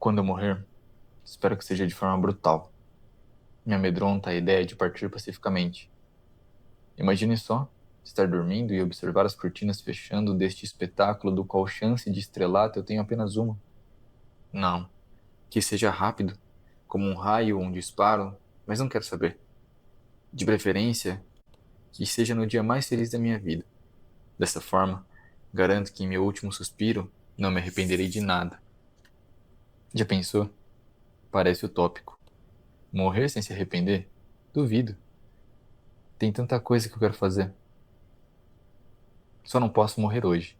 Quando eu morrer, espero que seja de forma brutal. Me amedronta a ideia de partir pacificamente. Imagine só, estar dormindo e observar as cortinas fechando deste espetáculo do qual chance de estrelato eu tenho apenas uma. Não, que seja rápido, como um raio ou um disparo, mas não quero saber. De preferência, que seja no dia mais feliz da minha vida. Dessa forma, garanto que em meu último suspiro não me arrependerei de nada. Já pensou? Parece utópico. Morrer sem se arrepender? Duvido. Tem tanta coisa que eu quero fazer. Só não posso morrer hoje,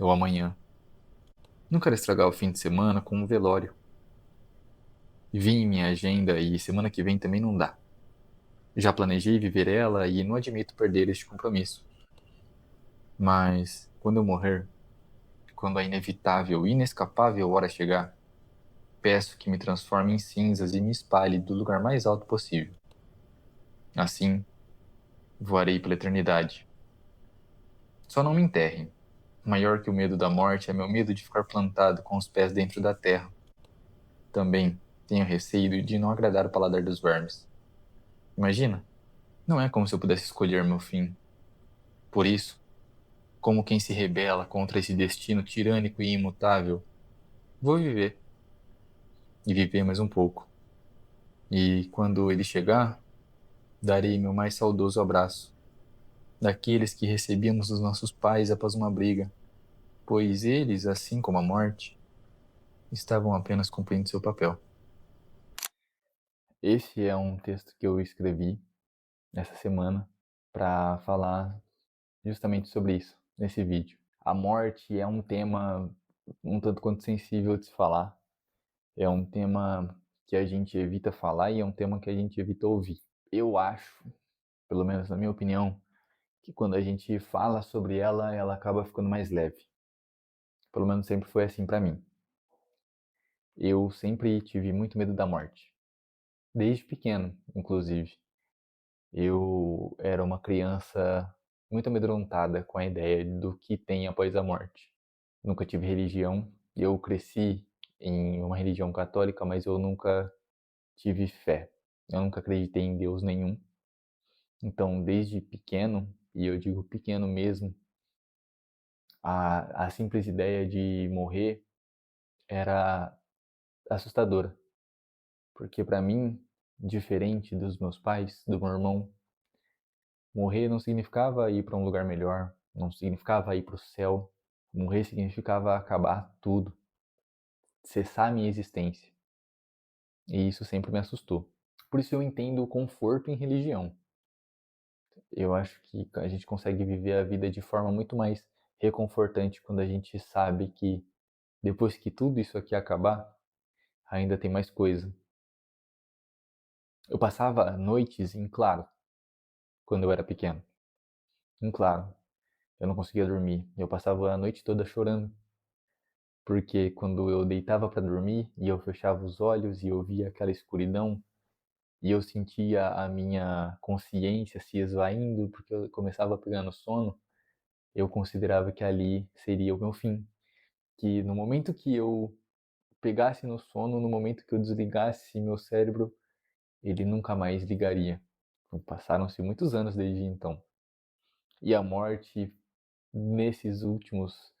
ou amanhã. Não quero estragar o fim de semana com um velório. Vi em minha agenda e semana que vem também não dá. Já planejei viver ela e não admito perder este compromisso. Mas, quando eu morrer, quando a inevitável e inescapável hora chegar, peço que me transforme em cinzas e me espalhe do lugar mais alto possível. Assim, voarei pela eternidade. Só não me enterrem. Maior que o medo da morte é meu medo de ficar plantado com os pés dentro da terra. Também tenho receio de não agradar o paladar dos vermes. Imagina, não é como se eu pudesse escolher meu fim. Por isso, como quem se rebela contra esse destino tirânico e imutável, vou viver. E viver mais um pouco. E quando ele chegar, darei meu mais saudoso abraço, daqueles que recebíamos dos nossos pais após uma briga, pois eles, assim como a morte, estavam apenas cumprindo seu papel. Esse é um texto que eu escrevi essa semana para falar justamente sobre isso, nesse vídeo. A morte é um tema um tanto quanto sensível de se falar. É um tema que a gente evita falar e é um tema que a gente evita ouvir. Eu acho, pelo menos na minha opinião, que quando a gente fala sobre ela, ela acaba ficando mais leve. Pelo menos sempre foi assim para mim. Eu sempre tive muito medo da morte. Desde pequeno, inclusive. Eu era uma criança muito amedrontada com a ideia do que tem após a morte. Nunca tive religião. Eu cresci em uma religião católica, mas eu nunca tive fé. Eu nunca acreditei em Deus nenhum. Então, desde pequeno, e eu digo pequeno mesmo, a simples ideia de morrer era assustadora. Porque para mim, diferente dos meus pais, do meu irmão, morrer não significava ir para um lugar melhor, não significava ir para o céu. Morrer significava acabar tudo, cessar a minha existência. E isso sempre me assustou. Por isso eu entendo o conforto em religião. Eu acho que a gente consegue viver a vida de forma muito mais reconfortante quando a gente sabe que depois que tudo isso aqui acabar, ainda tem mais coisa. Eu passava noites em claro quando eu era pequeno. Em claro. Eu não conseguia dormir. Eu passava a noite toda chorando. Porque quando eu deitava para dormir e eu fechava os olhos e eu via aquela escuridão e eu sentia a minha consciência se esvaindo porque eu começava a pegar no sono, eu considerava que ali seria o meu fim. Que no momento que eu pegasse no sono, no momento que eu desligasse meu cérebro, ele nunca mais ligaria. Passaram-se muitos anos desde então. E a morte, nesses últimos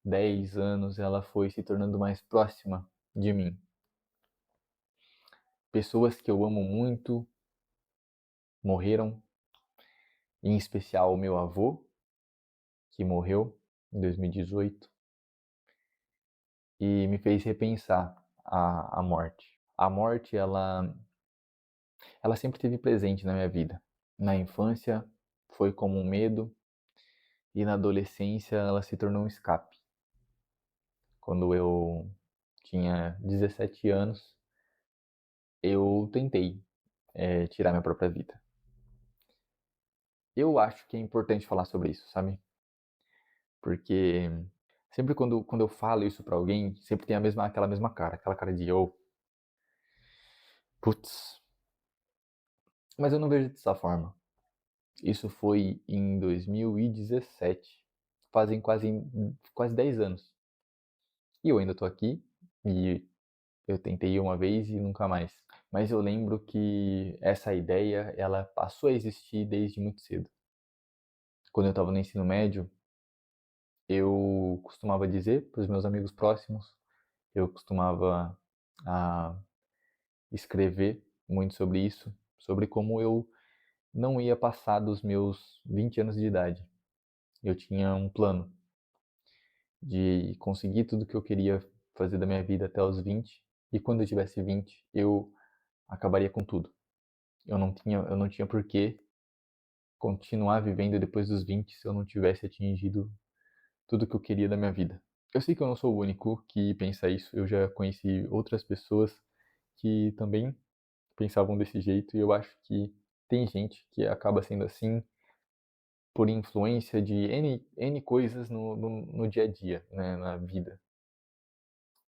10 anos, ela foi se tornando mais próxima de mim. Pessoas que eu amo muito morreram, em especial o meu avô, que morreu em 2018, e me fez repensar a morte. A morte, ela sempre esteve presente na minha vida. Na infância, foi como um medo, e na adolescência, ela se tornou um escape. Quando eu tinha 17 anos, eu tentei tirar minha própria vida. Eu acho que é importante falar sobre isso, sabe? Porque sempre quando eu falo isso pra alguém, sempre tem aquela mesma cara, aquela cara de oh, putz. Mas eu não vejo dessa forma. Isso foi em 2017. Fazem quase 10 anos. E eu ainda tô aqui e Eu tentei uma vez e nunca mais. Mas eu lembro que essa ideia, ela passou a existir desde muito cedo. Quando eu estava no ensino médio, eu costumava dizer para os meus amigos próximos, eu costumava a escrever muito sobre isso, sobre como eu não ia passar dos meus 20 anos de idade. Eu tinha um plano de conseguir tudo que eu queria fazer da minha vida até os 20, e quando eu tivesse 20, eu acabaria com tudo. Eu não tinha por que continuar vivendo depois dos 20 se eu não tivesse atingido tudo que eu queria da minha vida. Eu sei que eu não sou o único que pensa isso, eu já conheci outras pessoas que também pensavam desse jeito, e eu acho que tem gente que acaba sendo assim por influência de N coisas no dia a dia, né, na vida.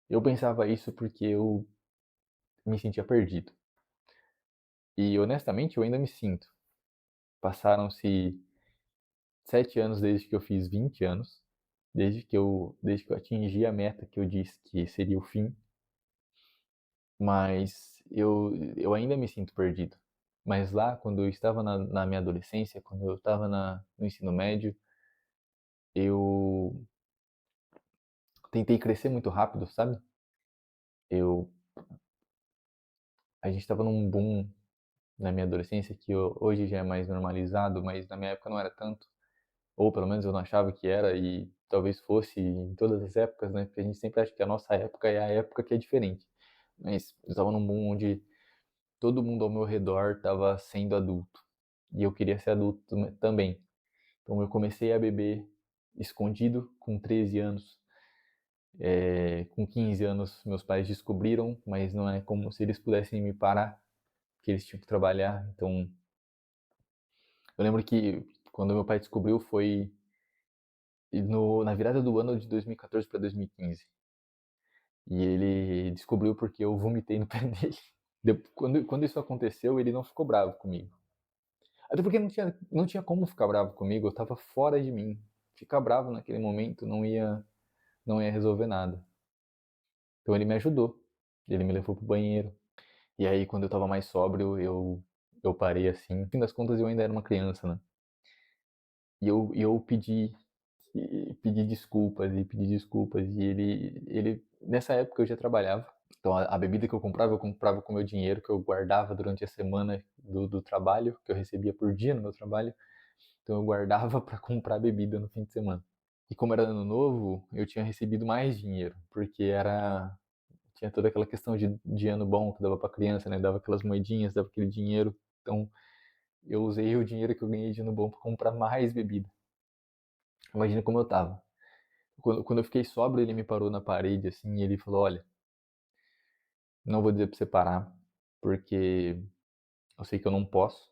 Eu pensava isso porque eu me sentia perdido. E honestamente eu ainda me sinto. Passaram-se 7 anos desde que eu fiz 20 anos, desde que eu atingi a meta que eu disse que seria o fim, mas eu ainda me sinto perdido. Mas lá, quando eu estava na minha adolescência, quando eu estava no ensino médio, eu tentei crescer muito rápido, sabe? Eu, a gente estava num boom na minha adolescência que hoje já é mais normalizado, mas na minha época não era tanto, ou pelo menos eu não achava que era, e talvez fosse em todas as épocas, né? Porque a gente sempre acha que a nossa época é a época que é diferente. Mas eu estava num boom onde todo mundo ao meu redor estava sendo adulto, e eu queria ser adulto também. Então eu comecei a beber escondido com 13 anos. Com 15 anos meus pais descobriram, mas não é como se eles pudessem me parar, que eles tinham que trabalhar. Então eu lembro que quando meu pai descobriu foi na virada do ano de 2014 para 2015. E ele descobriu porque eu vomitei no pé dele. Quando isso aconteceu, ele não ficou bravo comigo. Até porque não tinha como ficar bravo comigo, eu estava fora de mim. Ficar bravo naquele momento não ia resolver nada. Então ele me ajudou. Ele me levou pro banheiro. E aí, quando eu estava mais sóbrio, eu parei assim. No fim das contas, eu ainda era uma criança, né? E eu pedi desculpas e pedi desculpas. E nessa época eu já trabalhava. Então a bebida que eu comprava com o meu dinheiro que eu guardava durante a semana do trabalho, que eu recebia por dia no meu trabalho. Então eu guardava para comprar bebida no fim de semana. E como era ano novo, eu tinha recebido mais dinheiro, porque tinha toda aquela questão de ano bom que dava para criança, né? Dava aquelas moedinhas, dava aquele dinheiro. Então eu usei o dinheiro que eu ganhei de ano bom para comprar mais bebida. Imagina como eu tava. Quando eu fiquei sóbrio, ele me parou na parede assim e ele falou: "Olha, não vou dizer para você parar, porque eu sei que eu não posso.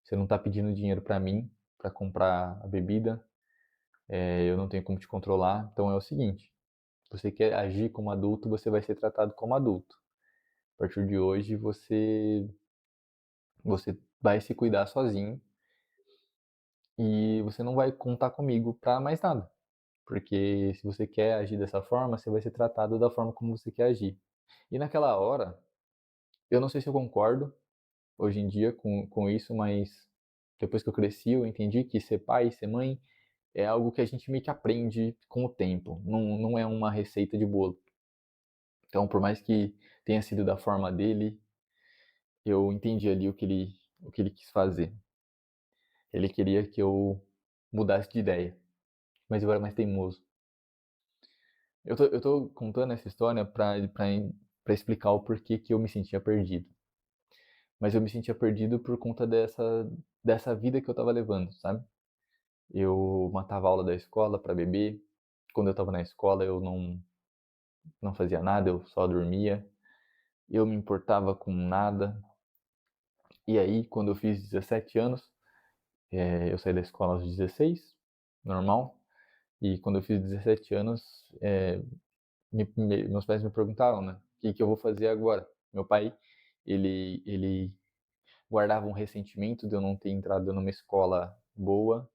Você não tá pedindo dinheiro para mim para comprar a bebida, eu não tenho como te controlar. Então é o seguinte, se você quer agir como adulto, você vai ser tratado como adulto. A partir de hoje você vai se cuidar sozinho e você não vai contar comigo para mais nada, porque se você quer agir dessa forma, você vai ser tratado da forma como você quer agir". E naquela hora, eu não sei se eu concordo hoje em dia com isso, mas depois que eu cresci, eu entendi que ser pai, ser mãe, é algo que a gente meio que aprende com o tempo, não é uma receita de bolo. Então, por mais que tenha sido da forma dele, eu entendi ali o que ele quis fazer. Ele queria que eu mudasse de ideia, mas eu era mais teimoso. Eu tô contando essa história para explicar o porquê que eu me sentia perdido. Mas eu me sentia perdido por conta dessa vida que eu estava levando, sabe? Eu matava a aula da escola para beber. Quando eu estava na escola, eu não fazia nada, eu só dormia. Eu me importava com nada. E aí, quando eu fiz 17 anos, eu saí da escola aos 16, normal. E quando eu fiz 17 anos, meus pais me perguntaram, né? O que eu vou fazer agora? Meu pai, ele guardava um ressentimento de eu não ter entrado numa escola boa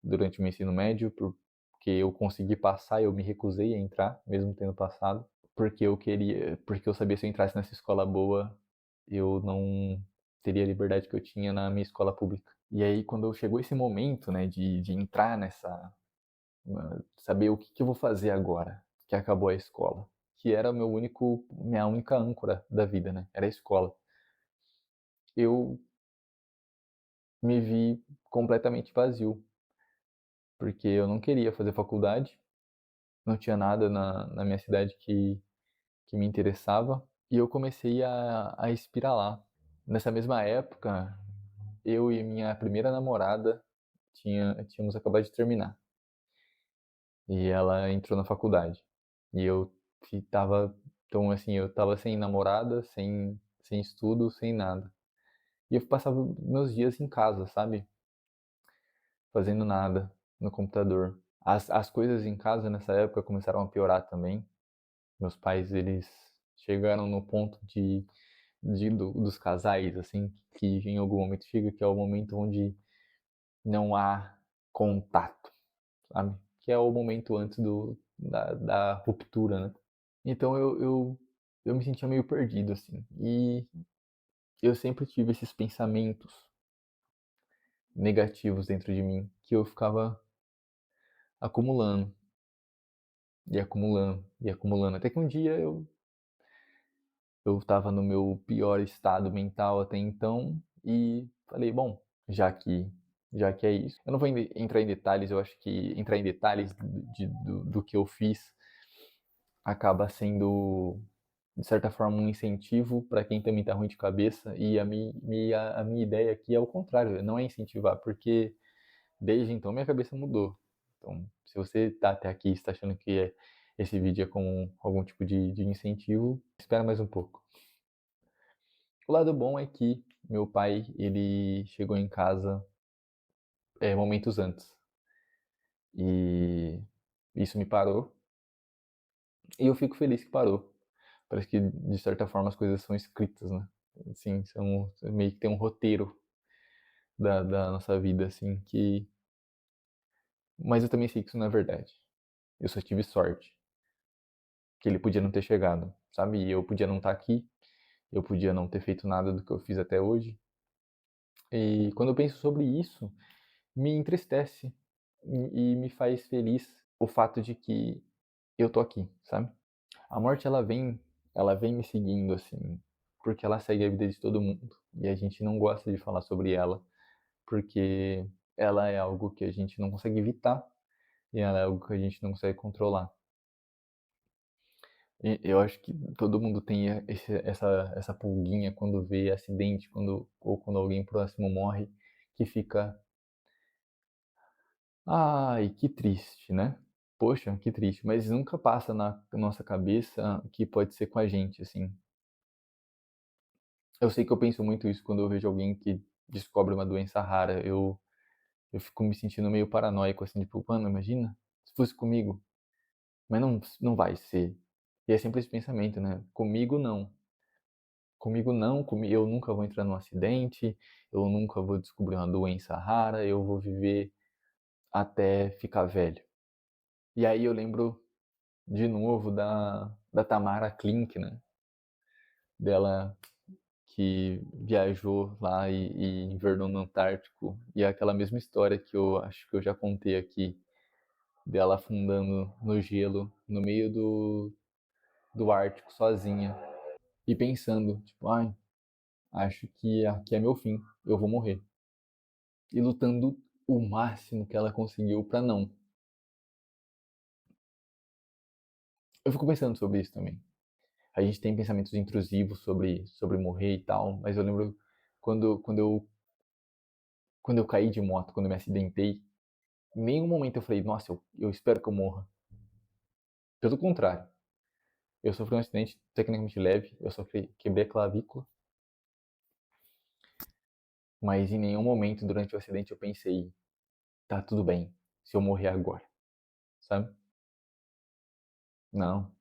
durante o meu ensino médio, porque eu consegui passar e eu me recusei a entrar, mesmo tendo passado. porque eu sabia se eu entrasse nessa escola boa, eu não teria a liberdade que eu tinha na minha escola pública. E aí quando chegou esse momento, né, de entrar saber o que eu vou fazer agora, que acabou a escola, que era minha única âncora da vida, né, era a escola. Eu me vi completamente vazio, porque eu não queria fazer faculdade, não tinha nada na minha cidade que me interessava, e eu comecei a espiralar. Nessa mesma época, eu e minha primeira namorada tínhamos acabado de terminar, e ela entrou na faculdade. E eu estava, então assim, eu estava sem namorada, sem estudo, sem nada. E eu passava meus dias em casa, sabe? Fazendo nada no computador. As coisas em casa nessa época começaram a piorar também. Meus pais, eles chegaram no ponto dos casais, assim, que em algum momento chega, que é o momento onde não há contato, sabe? Que é o momento antes da ruptura, né? Então eu me sentia meio perdido, assim. E eu sempre tive esses pensamentos negativos dentro de mim, que eu ficava acumulando, e acumulando, e acumulando. Até que um dia eu estava no meu pior estado mental até então e falei, bom, já que já que é isso, eu não vou entrar em detalhes. Eu acho que entrar em detalhes do que eu fiz acaba sendo de certa forma um incentivo para quem também está ruim de cabeça, e a minha ideia aqui é o contrário, não é incentivar, porque desde então minha cabeça mudou. Então, se você está até aqui e está achando que esse vídeo é com algum tipo de incentivo, espera mais um pouco. O lado bom é que meu pai, ele chegou em casa momentos antes. E isso me parou. E eu fico feliz que parou. Parece que, de certa forma, as coisas são escritas, né? Assim, meio que tem um roteiro da nossa vida, assim, que... Mas eu também sei que isso não é verdade. Eu só tive sorte. Que ele podia não ter chegado, sabe? E eu podia não estar aqui. Eu podia não ter feito nada do que eu fiz até hoje. E quando eu penso sobre isso, me entristece e me faz feliz o fato de que eu tô aqui, sabe? A morte, ela vem me seguindo assim, porque ela segue a vida de todo mundo. E a gente não gosta de falar sobre ela, porque ela é algo que a gente não consegue evitar e ela é algo que a gente não consegue controlar. E eu acho que todo mundo tem essa pulguinha quando vê acidente, ou quando alguém próximo morre, que fica, ai, que triste, né? Poxa, que triste. Mas nunca passa na nossa cabeça que pode ser com a gente, assim. Eu sei que eu penso muito isso quando eu vejo alguém que descobre uma doença rara. Eu fico me sentindo meio paranoico, assim, tipo, mano, imagina se fosse comigo. Mas não vai ser. E é sempre esse pensamento, né? Comigo não. Comigo não, eu nunca vou entrar num acidente, eu nunca vou descobrir uma doença rara, eu vou viver até ficar velho. E aí eu lembro de novo da Tamara Klink, né? Dela que viajou lá e invernou no Antártico. E é aquela mesma história que eu acho que eu já contei aqui, dela afundando no gelo, no meio do Ártico, sozinha. E pensando, tipo, ai, acho que aqui é meu fim, eu vou morrer. E lutando o máximo que ela conseguiu pra não. Eu fico pensando sobre isso também. A gente tem pensamentos intrusivos sobre morrer e tal, mas eu lembro quando, quando eu quando eu caí de moto, quando eu me acidentei, em nenhum momento eu falei, nossa, eu espero que eu morra. Pelo contrário, eu sofri um acidente tecnicamente leve, quebrei a clavícula, mas em nenhum momento durante o acidente eu pensei, tá tudo bem, se eu morrer agora, sabe? Não,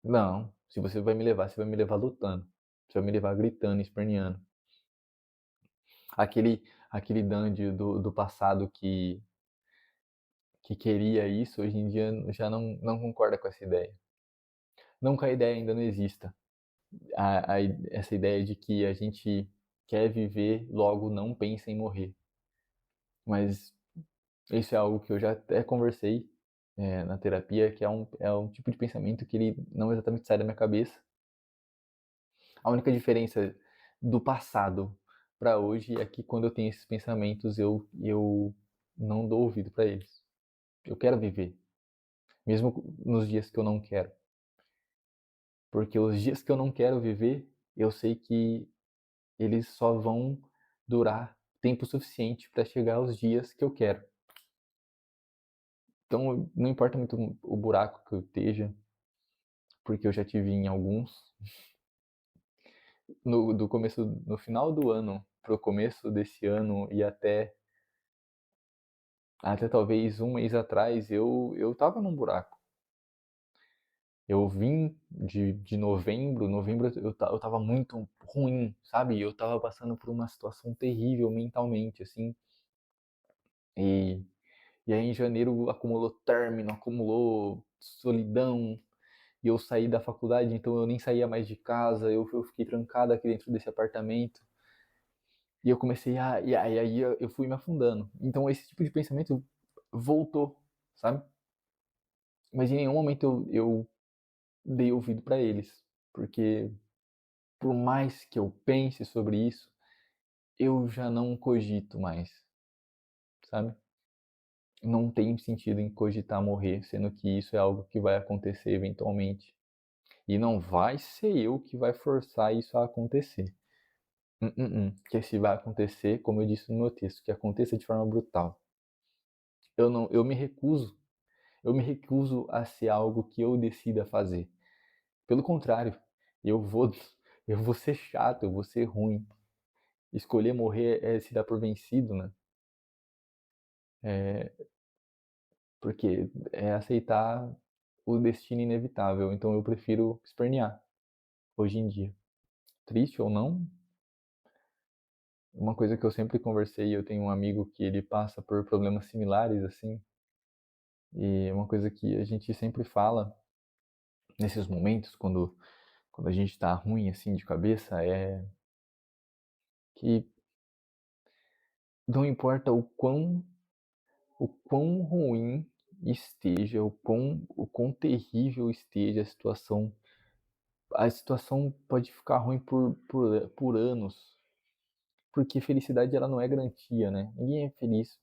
não. Se você vai me levar, você vai me levar lutando. Você vai me levar gritando, esperneando. Aquele Dandy do passado que queria isso, hoje em dia já não concorda com essa ideia. não que a ideia ainda não exista, essa ideia de que a gente quer viver, logo não pensa em morrer. Mas isso é algo que eu já até conversei na terapia, que é um tipo de pensamento que ele não exatamente sai da minha cabeça. A única diferença do passado para hoje é que quando eu tenho esses pensamentos, eu não dou ouvido para eles. Eu quero viver, mesmo nos dias que eu não quero. Porque os dias que eu não quero viver, eu sei que eles só vão durar tempo suficiente para chegar aos dias que eu quero. Então, não importa muito o buraco que eu esteja, porque eu já tive em alguns. No final do ano pro começo desse ano e até talvez um mês atrás, eu tava num buraco. Eu vim de novembro eu tava muito ruim, sabe? Eu tava passando por uma situação terrível mentalmente, assim. E, e aí em janeiro acumulou término, acumulou solidão, e eu saí da faculdade, então eu nem saía mais de casa, eu fiquei trancado aqui dentro desse apartamento. E eu comecei a. E aí eu fui me afundando. Então esse tipo de pensamento voltou, sabe? Mas em nenhum momento eu dei ouvido para eles. Porque por mais que eu pense sobre isso, eu já não cogito mais, sabe? Não tem sentido em cogitar morrer, sendo que isso é algo que vai acontecer eventualmente. E não vai ser eu que vai forçar isso a acontecer. Que se vai acontecer, como eu disse no meu texto, que aconteça de forma brutal. Eu não, eu me recuso a ser algo que eu decida fazer. Pelo contrário, eu vou eu vou ser chato, eu vou ser ruim. Escolher morrer é se dar por vencido, né? É, porque é aceitar o destino inevitável. Então eu prefiro espernear hoje em dia. Triste ou não, uma coisa que eu sempre conversei, eu tenho um amigo que ele passa por problemas similares assim, e uma coisa que a gente sempre fala nesses momentos quando a gente tá ruim assim de cabeça é que não importa o quão ruim esteja, o quão terrível esteja a situação pode ficar ruim por anos, porque felicidade ela não é garantia, né? Ninguém é feliz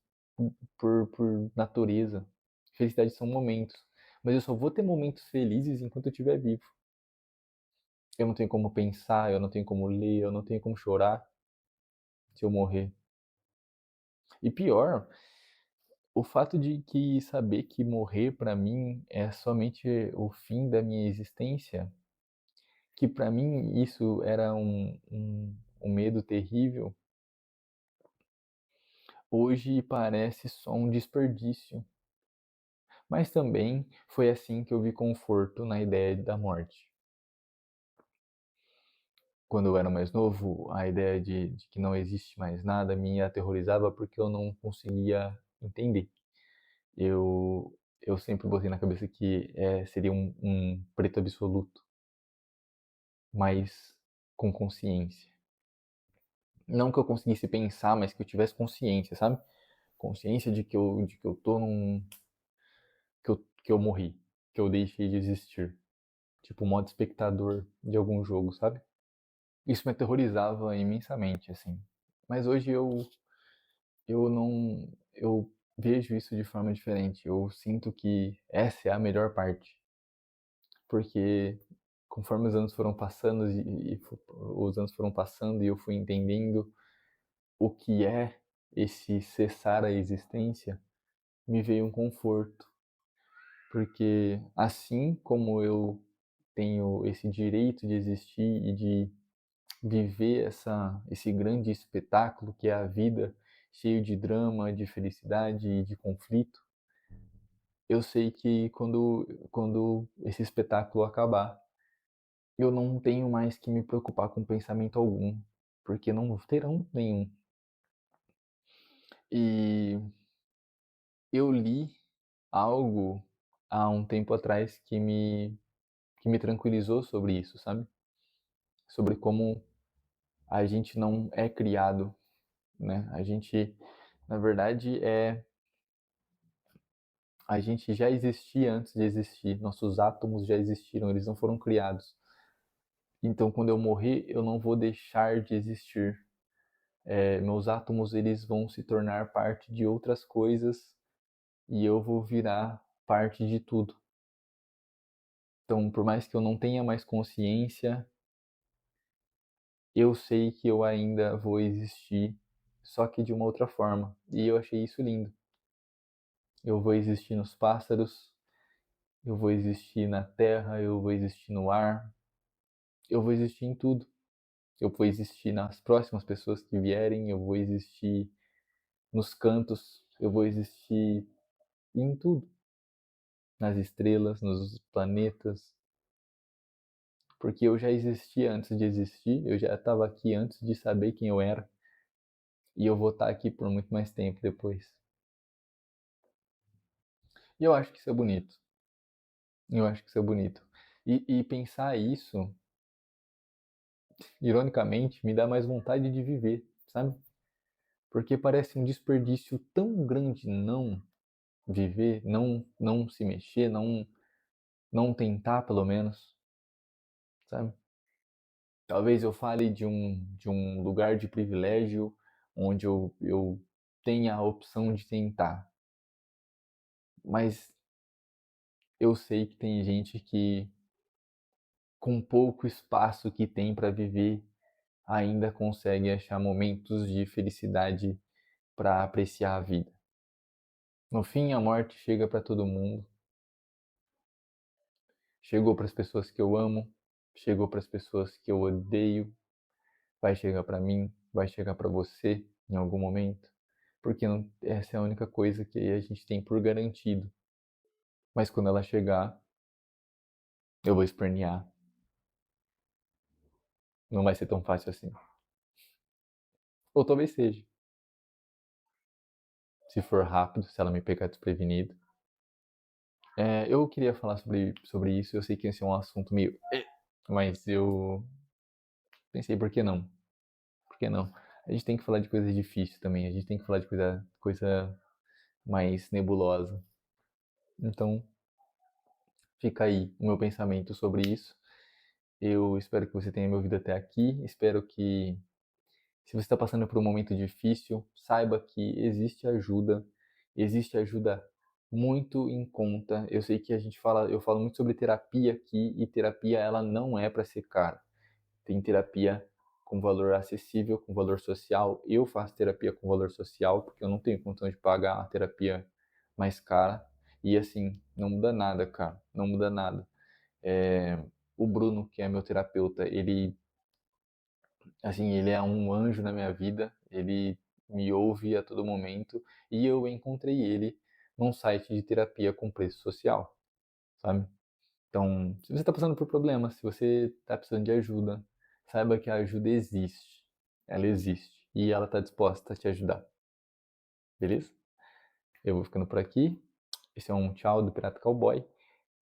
por natureza. Felicidade são momentos. Mas eu só vou ter momentos felizes enquanto eu estiver vivo. Eu não tenho como pensar, eu não tenho como ler, eu não tenho como chorar se eu morrer. E pior, o fato de que saber que morrer para mim é somente o fim da minha existência, que para mim isso era um medo terrível, hoje parece só um desperdício. Mas também foi assim que eu vi conforto na ideia da morte. Quando eu era mais novo, a ideia de que não existe mais nada me aterrorizava porque eu não conseguia entender. Eu sempre botei na cabeça que seria um preto absoluto, mas com consciência. Não que eu conseguisse pensar, mas que eu tivesse consciência, sabe? Consciência de que eu tô num. Que eu morri, que eu deixei de existir. Tipo, modo espectador de algum jogo, sabe? Isso me aterrorizava imensamente, assim. Mas hoje eu não. Eu vejo isso de forma diferente. Eu sinto que essa é a melhor parte. Porque conforme os anos foram passando os anos foram passando e eu fui entendendo o que é esse cessar a existência, me veio um conforto. Porque assim como eu tenho esse direito de existir e de viver esse grande espetáculo que é a vida, cheio de drama, de felicidade e de conflito, eu sei que quando esse espetáculo acabar, eu não tenho mais que me preocupar com pensamento algum, porque não terão nenhum. E eu li algo há um tempo atrás que me que me tranquilizou sobre isso, sabe? Sobre como a gente não é criado, né? A gente, na verdade, a gente já existia antes de existir. Nossos átomos já existiram, eles não foram criados. Então, quando eu morrer, eu não vou deixar de existir. Meus átomos eles vão se tornar parte de outras coisas e eu vou virar parte de tudo. Então, por mais que eu não tenha mais consciência, eu sei que eu ainda vou existir, só que de uma outra forma. E eu achei isso lindo. Eu vou existir nos pássaros, eu vou existir na terra, eu vou existir no ar, eu vou existir em tudo. Eu vou existir nas próximas pessoas que vierem, eu vou existir nos cantos, eu vou existir em tudo, nas estrelas, nos planetas, porque eu já existia antes de existir, eu já estava aqui antes de saber quem eu era, e eu vou estar aqui por muito mais tempo depois. E eu acho que isso é bonito. Eu acho que isso é bonito. E pensar isso, ironicamente, me dá mais vontade de viver, sabe? Porque parece um desperdício tão grande não viver, não se mexer, não tentar pelo menos, sabe? Talvez eu fale de um lugar de privilégio onde eu tenha a opção de tentar, mas eu sei que tem gente que, com pouco espaço que tem para viver, ainda consegue achar momentos de felicidade para apreciar a vida. No fim, a morte chega para todo mundo. Chegou para as pessoas que eu amo, chegou para as pessoas que eu odeio, vai chegar para mim, vai chegar para você em algum momento, porque não, essa é a única coisa que a gente tem por garantido. Mas quando ela chegar, eu vou espernear. Não vai ser tão fácil assim. Ou talvez seja, se for rápido, se ela me pegar desprevenido. Eu queria falar sobre isso, eu sei que esse é um assunto meio. Mas eu pensei, por que não? Por que não? A gente tem que falar de coisa difícil também, a gente tem que falar de coisa mais nebulosa. Então, fica aí o meu pensamento sobre isso. Eu espero que você tenha me ouvido até aqui. Espero que, se você está passando por um momento difícil, saiba que existe ajuda muito em conta. Eu sei que eu falo muito sobre terapia aqui e terapia ela não é para ser cara. Tem terapia com valor acessível, com valor social. Eu faço terapia com valor social porque eu não tenho condição de pagar a terapia mais cara. E assim, não muda nada, cara. Não muda nada. É, o Bruno, que é meu terapeuta, ele é um anjo na minha vida. Ele me ouve a todo momento e eu encontrei ele num site de terapia com preço social, sabe? Então, se você está passando por problemas, se você está precisando de ajuda, saiba que a ajuda existe. Ela existe e ela está disposta a te ajudar, beleza? Eu vou ficando por aqui. Esse é um tchau do Pirata Cowboy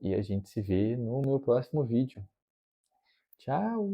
e a gente se vê no meu próximo vídeo. Tchau!